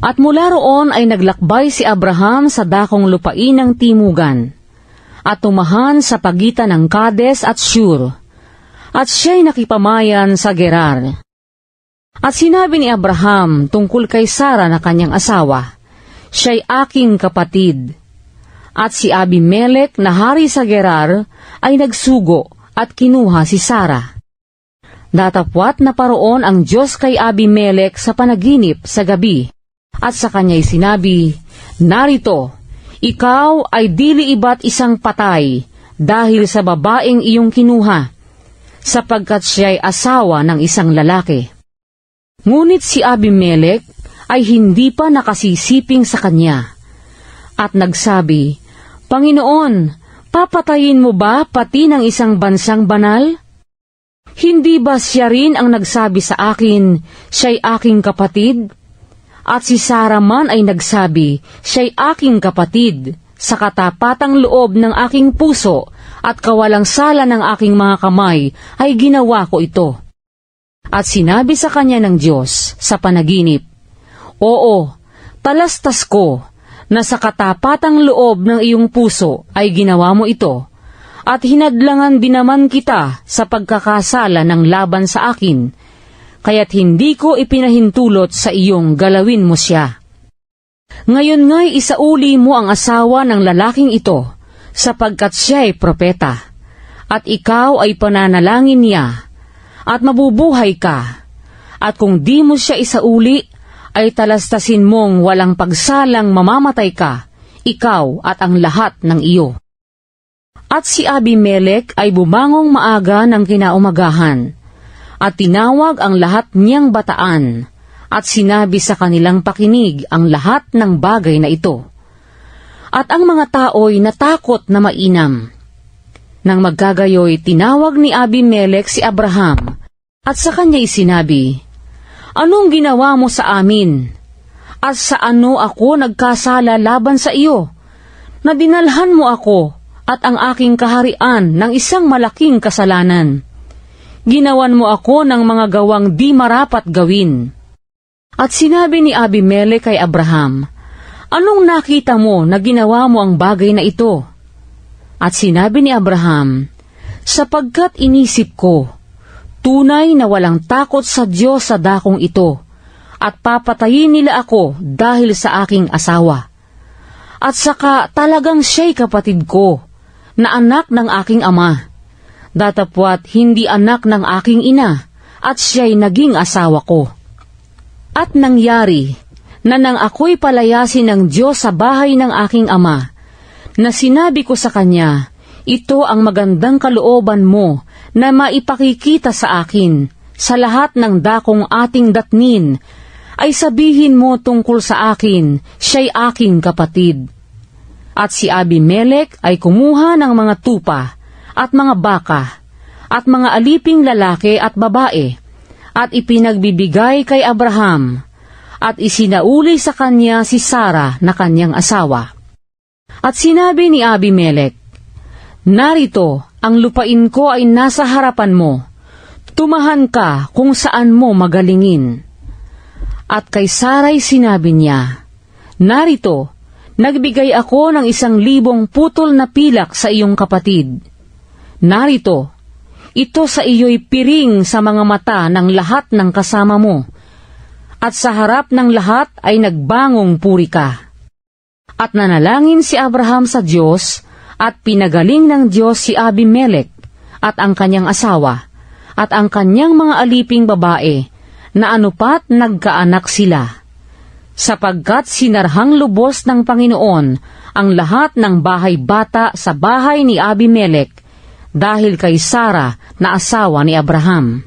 At mula roon ay naglakbay si Abraham sa dakong lupain ng timugan, at tumahan sa pagitan ng Kades at Shur, at siya'y nakipamayan sa Gerar. At sinabi ni Abraham tungkol kay Sara na kanyang asawa, siya'y aking kapatid. At si Abimelech na hari sa Gerar ay nagsugo at kinuha si Sara. Datapwat na paroon ang Diyos kay Abimelech sa panaginip sa gabi, at sa kanya'y sinabi, narito, ikaw ay dili iba't isang patay dahil sa babaeng iyong kinuha, sapagkat siya'y asawa ng isang lalaki. Ngunit si Abimelech ay hindi pa nakasisiping sa kanya, at nagsabi, Panginoon, papatayin mo ba pati ng isang bansang banal? Hindi ba siya rin ang nagsabi sa akin, siya'y aking kapatid? At si Sara man ay nagsabi, siya'y aking kapatid, sa katapatang loob ng aking puso at kawalang sala ng aking mga kamay ay ginawa ko ito. At sinabi sa kanya ng Diyos sa panaginip, Oo, talastas ko na sa katapatang loob ng iyong puso ay ginawa mo ito, at hinadlangan din naman kita sa pagkakasala ng laban sa akin, kaya't hindi ko ipinahintulot sa iyong galawin mo siya. Ngayon nga'y isauli mo ang asawa ng lalaking ito, sapagkat siya ay propeta, at ikaw ay pananalangin niya, at mabubuhay ka. At kung di mo siya isauli, ay talastasin mong walang pagsalang mamamatay ka, ikaw at ang lahat ng iyo. At si Abimelech ay bumangong maaga ng kinaumagahan, at tinawag ang lahat niyang bataan, at sinabi sa kanilang pakinig ang lahat ng bagay na ito. At ang mga tao'y natakot na mainam. Nang magkagayoy, tinawag ni Abimelech si Abraham, at sa kanya'y sinabi, Anong ginawa mo sa amin? At sa ano ako nagkasala laban sa iyo? Na dinalhan mo ako at ang aking kaharian ng isang malaking kasalanan. Ginawan mo ako ng mga gawang di marapat gawin. At sinabi ni Abimelech kay Abraham, Anong nakita mo na ginawa mo ang bagay na ito? At sinabi ni Abraham, Sapagkat inisip ko, tunay na walang takot sa Diyos sa dakong ito, at papatayin nila ako dahil sa aking asawa. At saka talagang siya'y kapatid ko, na anak ng aking ama. Datapwat hindi anak ng aking ina, at siya'y naging asawa ko. At nangyari, na nang ako'y palayasin ng Diyos sa bahay ng aking ama, na sinabi ko sa kanya, ito ang magandang kalooban mo na maipakikita sa akin, sa lahat ng dakong ating datnin, ay sabihin mo tungkol sa akin, siya'y aking kapatid. At si Abimelech ay kumuha ng mga tupa, at mga baka, at mga aliping lalaki at babae, at ipinagbibigay kay Abraham, at isinauli sa kanya si Sara na kanyang asawa. At sinabi ni Abimelech, Narito, ang lupain ko ay nasa harapan mo, tumahan ka kung saan mo magalingin. At kay Sara'y sinabi niya, Narito, nagbigay ako ng 1,000 putol na pilak sa iyong kapatid. Narito, ito sa iyo'y piring sa mga mata ng lahat ng kasama mo, at sa harap ng lahat ay nagbangong puri ka. At nanalangin si Abraham sa Diyos, at pinagaling ng Diyos si Abimelech, at ang kanyang asawa, at ang kanyang mga aliping babae, na anupat nagkaanak sila. Sapagkat sinarhang lubos ng Panginoon ang lahat ng bahay bata sa bahay ni Abimelech, dahil kay Sara na asawa ni Abraham.